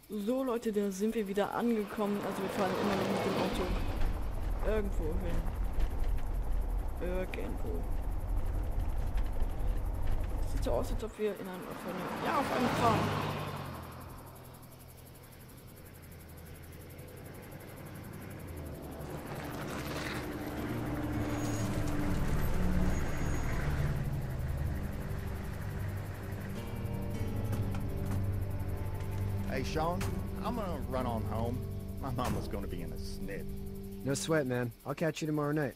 So Leute, da sind wir wieder angekommen. Also wir fahren immer noch mit dem Auto irgendwo hin. Irgendwo. Sieht so aus, als ob wir in einem, auf einem Farm. Hey, Sean, I'm gonna run on home. My mama's gonna be in a snit. No sweat, man. I'll catch you tomorrow night.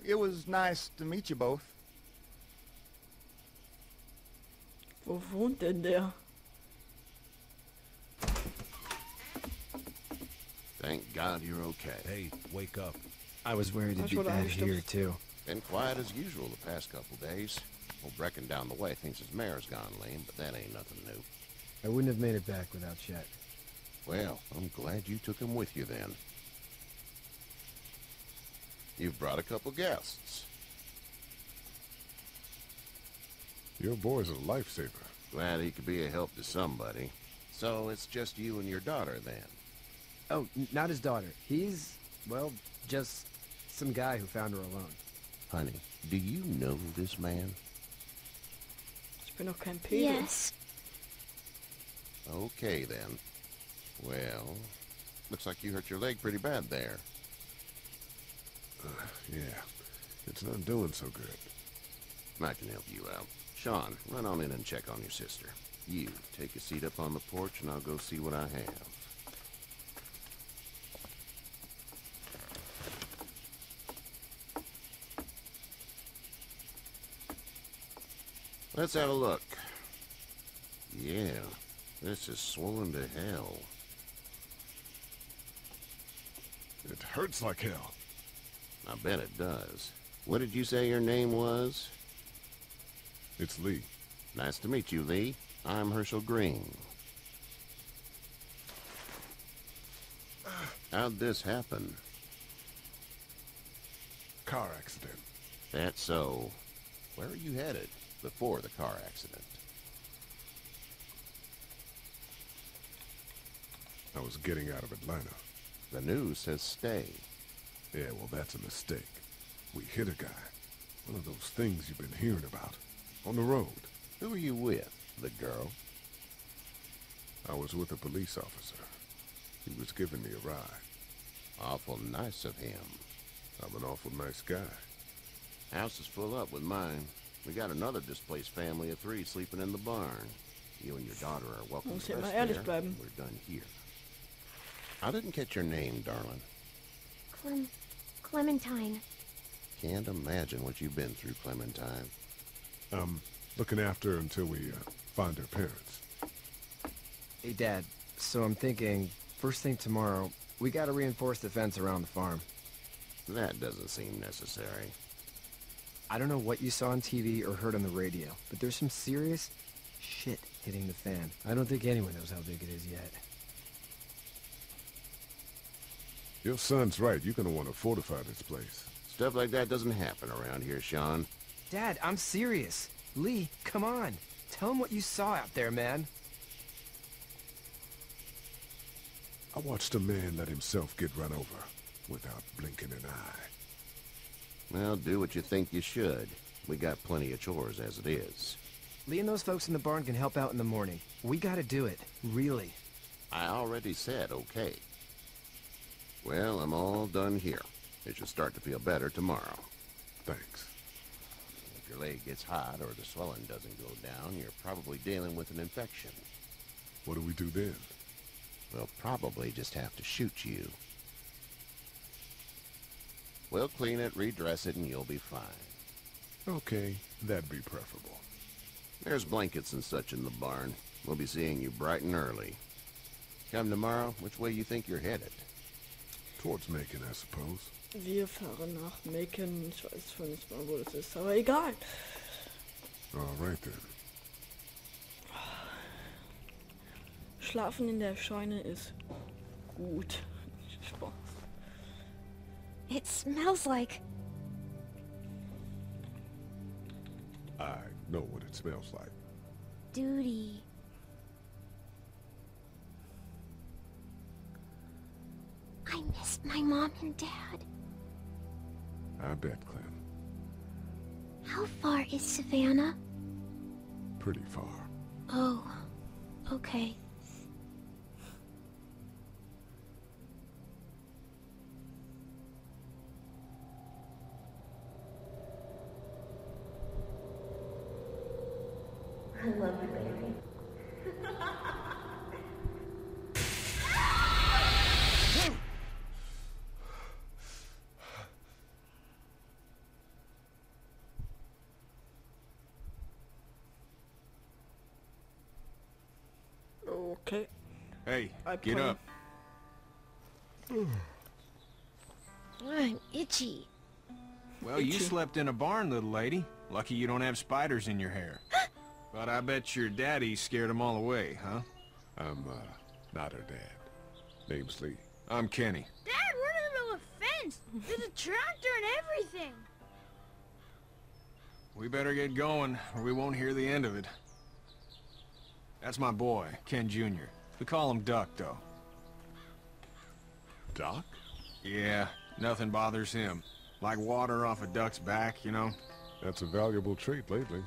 It was nice to meet you both. Wo wohnt denn der? Thank God you're okay. Hey, wake up. I was worried it'd be That's what I bad was here, just- too. Been quiet as usual the past couple days. Old Brecken down the way thinks his mare's gone lame, but that ain't nothing new. I wouldn't have made it back without Chet. Well, I'm glad you took him with you then. You've brought a couple guests. Your boy's a lifesaver. Glad he could be a help to somebody. So it's just you and your daughter then? Oh, not his daughter. He's, well, just some guy who found her alone. Honey, do you know this man? Ich bin doch kein Pedo. Yes. Okay then. Well, looks like you hurt your leg pretty bad there. Yeah, it's not doing so good. I can help you out. Sean, run on in and check on your sister. You, take a seat up on the porch and I'll go see what I have. Let's have a look. Yeah, this is swollen to hell. It hurts like hell. I bet it does. What did you say your name was? It's Lee. Nice to meet you, Lee. I'm Herschel Green. How'd this happen? Car accident. That's so. Where are you headed before the car accident? I was getting out of Atlanta. The news says stay. Yeah, well, that's a mistake. We hit a guy. One of those things you've been hearing about. On the road. Who are you with? The girl? I was with a police officer. He was giving me a ride. Awful nice of him. I'm an awful nice guy. House is full up with mine. We got another displaced family of 3 sleeping in the barn. You and your daughter are welcome Muss to ja mal rest ehrlich there. bleiben. We're done here. I didn't catch your name, darling. Clementine. Can't imagine what you've been through, Clementine. I'm looking after her until we find her parents. Hey, Dad, so I'm thinking, first thing tomorrow, we gotta reinforce the fence around the farm. That doesn't seem necessary. I don't know what you saw on TV or heard on the radio, but there's some serious shit hitting the fan. I don't think anyone knows how big it is yet. Your son's right. You're gonna want to fortify this place. Stuff like that doesn't happen around here, Sean. Dad, I'm serious. Lee, come on. Tell him what you saw out there, man. I watched a man let himself get run over without blinking an eye. Well, do what you think you should. We got plenty of chores as it is. Lee and those folks in the barn can help out in the morning. We gotta do it. Really. I already said okay. Well, I'm all done here. It should start to feel better tomorrow. Thanks. If your leg gets hot or the swelling doesn't go down, you're probably dealing with an infection. What do we do then? We'll probably just have to shoot you. We'll clean it, redress it, and you'll be fine. Okay, that'd be preferable. There's blankets and such in the barn. We'll be seeing you bright and early. Come tomorrow, which way you think you're headed? Towards Macon, I suppose. Wir fahren nach Macon. Ich weiß schon nicht mal, wo das ist, aber egal. All right then. Schlafen in der Scheune ist gut. Spaß. It smells like... I know what it smells like. duty. I miss my mom and dad. I bet, Clem. How far is Savannah? Pretty far. Oh, okay. I love you, baby. Okay. Hey, I get play. up. I'm itchy. Well, you Itchy. slept in a barn, little lady. Lucky you don't have spiders in your hair. But I bet your daddy scared them all away, huh? I'm, not her dad. Name's Lee. I'm Kenny. Dad, we're in the middle of a fence. There's a tractor and everything. We better get going, or we won't hear the end of it. That's my boy, Ken Jr. We call him Duck, though. Doc? Yeah, nothing bothers him. Like water off a duck's back, you know? That's a valuable trait lately.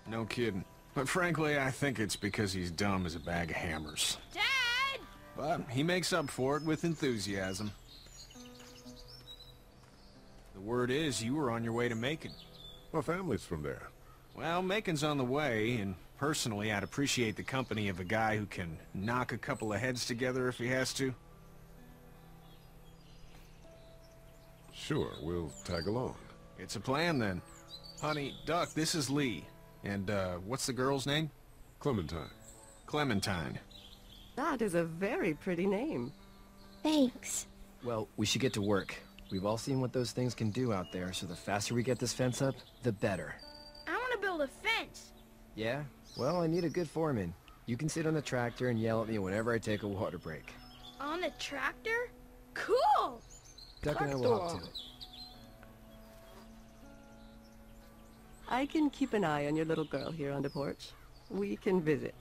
No kidding. But frankly, I think it's because he's dumb as a bag of hammers. Dad! But he makes up for it with enthusiasm. The word is you were on your way to Macon. My family's from there. Well, Macon's on the way, and personally, I'd appreciate the company of a guy who can knock a couple of heads together if he has to. Sure, we'll tag along. It's a plan, then. Honey, Duck, this is Lee. And, what's the girl's name? Clementine. Clementine. That is a very pretty name. Thanks. Well, we should get to work. We've all seen what those things can do out there, so the faster we get this fence up, the better. I want to build a fence. Yeah? Well, I need a good foreman. You can sit on the tractor and yell at me whenever I take a water break. On the tractor? Cool! Duck and I will hop to Tractor. it. I can keep an eye on your little girl here on the porch. We can visit.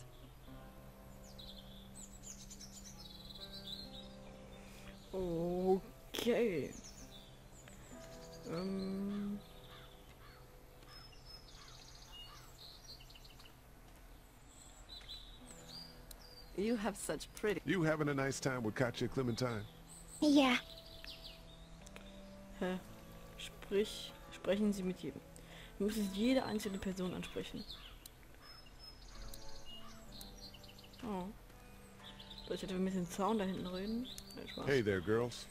Okay. You have such pretty... You having a nice time with Katja, Clementine? Yeah. Hä? Sprechen Sie mit jedem. Du müsstest jede einzelne Person ansprechen. Oh. Soll ich etwa mit dem Zaun da hinten reden? Nee, Spaß. Hey there, girls.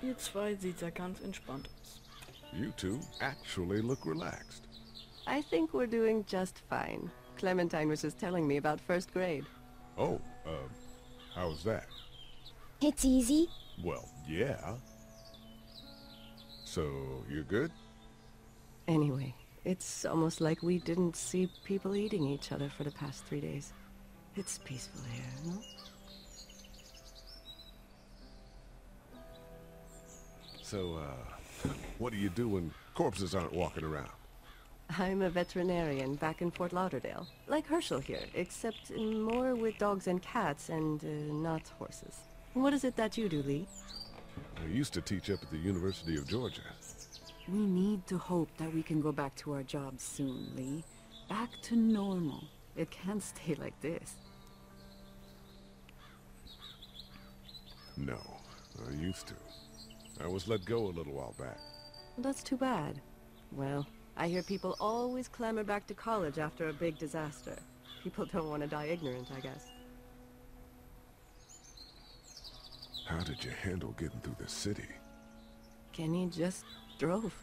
Ihr zwei seht ja ganz entspannt aus. You two actually look relaxed. I think we're doing just fine. Clementine was just telling me about first grade. Oh, how's that? It's easy. Well, yeah. So, you're good? Anyway, it's almost like we didn't see people eating each other for the past 3 days. It's peaceful here, no? So, what do you do when corpses aren't walking around? I'm a veterinarian back in Fort Lauderdale. Like Herschel here, except more with dogs and cats and not horses. What is it that you do, Lee? I used to teach up at the University of Georgia. We need to hope that we can go back to our jobs soon, Lee. Back to normal. It can't stay like this. No, I used to. I was let go a little while back. That's too bad. Well, I hear people always clamor back to college after a big disaster. People don't want to die ignorant, I guess. How did you handle getting through the city? Kenny just drove.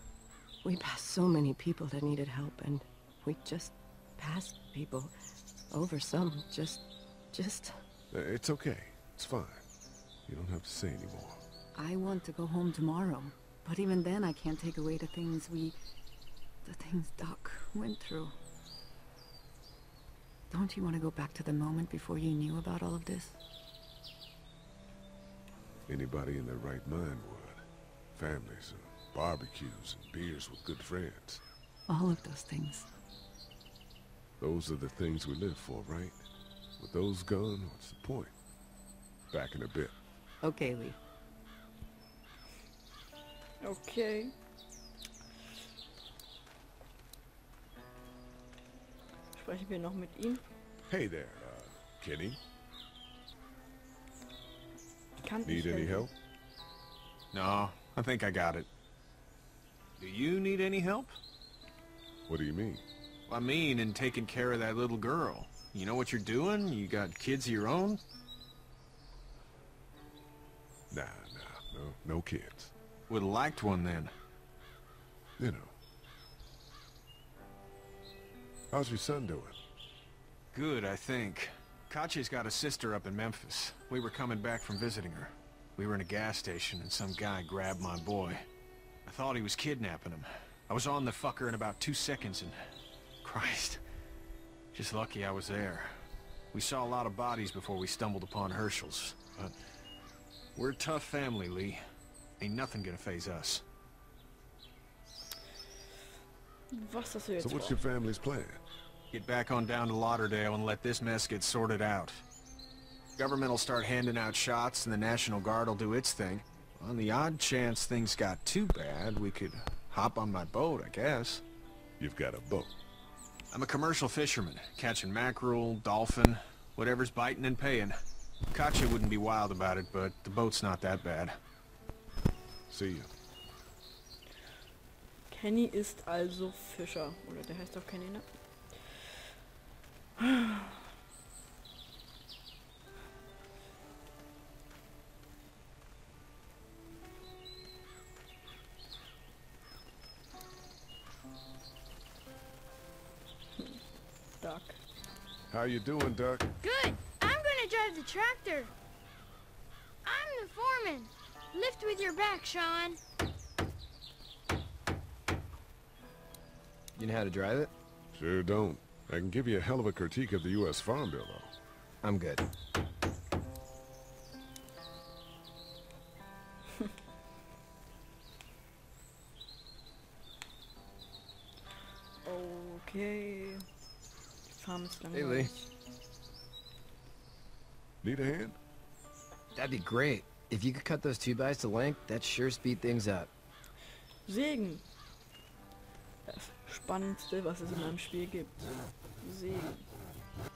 We passed so many people that needed help, and we just passed people. Over some, just... It's okay. It's fine. You don't have to say anymore. I want to go home tomorrow. But even then, I can't take away the things the things Doc went through. Don't you want to go back to the moment before you knew about all of this? Anybody in their right mind would. Families and barbecues and beers with good friends. All of those things. Those are the things we live for, right? With those gone, what's the point? Back in a bit. Okay, Lee. Okay. Sprechen wir noch mit ihm. Hey there, Kenny. Kann Need ich any helfen? help? No, I think I got it. Do you need any help? What do you mean? I mean, in taking care of that little girl. You know what you're doing? You got kids of your own? Nah, no kids. Would've liked one then. You know. How's your son doing? Good, I think. Katya's got a sister up in Memphis. We were coming back from visiting her. We were in a gas station and some guy grabbed my boy. I thought he was kidnapping him. I was on the fucker in about 2 seconds and... Christ. Just lucky I was there. We saw a lot of bodies before we stumbled upon Herschel's, but... We're a tough family, Lee. Ain't nothing gonna faze us. Was hast du jetzt So what's vor? your family's plan? Get back on down to Lauderdale and let this mess get sorted out. Government will start handing out shots and the National Guard will do its thing. On the odd chance things got too bad, we could hop on my boat, I guess. You've got a boat. I'm a commercial fisherman, catching mackerel, dolphin, whatever's biting and paying. Katya wouldn't be wild about it, but the boat's not that bad. See you. Kenny ist also Fischer. Oder der heißt doch Kenny, ne? Duck. How you doing, Duck? Good. I'm gonna drive the tractor. I'm the foreman. Lift with your back, Sean. You know how to drive it? Sure don't. I can give you a hell of a critique of the U.S. Farm Bill, though. I'm good. Okay. Die Farm ist Hey, Lee. langweilig. Need a hand? That'd be great. If you could cut those 2x to length, that'd sure speed things up. Sägen. Das Spannendste, was es in einem Spiel gibt. Sägen.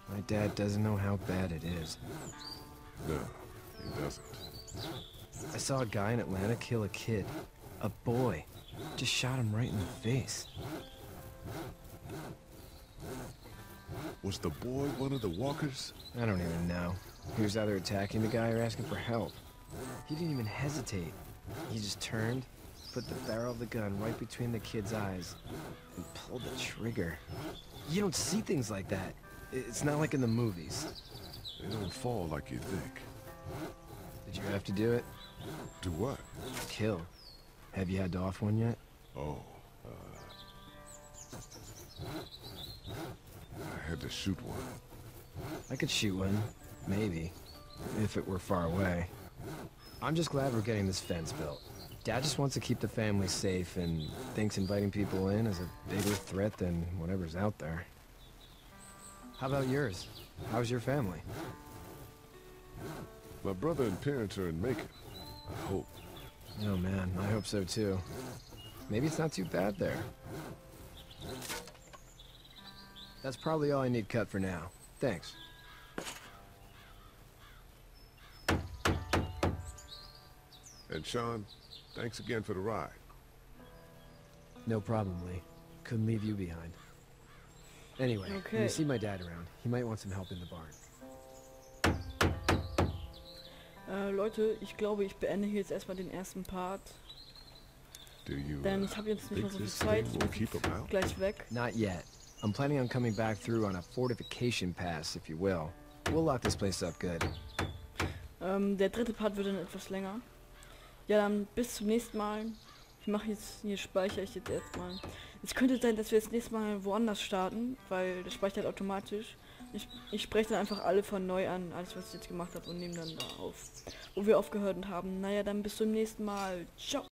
My dad doesn't know how bad it is. No, he doesn't. I saw a guy in Atlanta kill a kid. A boy. Just shot him right in the face. Was the boy one of the walkers? I don't even know. He was either attacking the guy or asking for help. He didn't even hesitate. He just turned, put the barrel of the gun right between the kid's eyes, and pulled the trigger. You don't see things like that. It's not like in the movies. They don't fall like you think. Did you have to do it? Do what? Kill. Have you had to off one yet? Oh, I had to shoot one. I could shoot one. Maybe. If it were far away. I'm just glad we're getting this fence built. Dad just wants to keep the family safe and thinks inviting people in is a bigger threat than whatever's out there. How about yours? How's your family? My brother and parents are in Macon. I hope. Oh man, I hope so too. Maybe it's not too bad there. That's probably all I need cut for now. Thanks. And Sean, thanks again for the ride. No problem, Lee. Couldn't leave you behind. Anyway, when Okay. you see my dad around, he might want some help in the barn. Leute, ich glaube, ich beende hier jetzt erstmal den ersten Part. Do you Denn ich habe jetzt nicht mehr think so viel this Zeit. thing Ich will muss keep 'em out? gleich weg. Not yet. I'm planning on coming back through on a fortification pass, if you will. We'll lock this place up good. Der dritte Part wird dann etwas länger. Ja, dann bis zum nächsten Mal. Ich mache jetzt, hier speichere ich jetzt erstmal. Es könnte sein, dass wir jetzt nächstes Mal woanders starten, weil das speichert automatisch. Ich spreche dann einfach alle von neu an, alles was ich jetzt gemacht habe und nehme dann da auf, wo wir aufgehört haben. Naja, dann bis zum nächsten Mal. Ciao.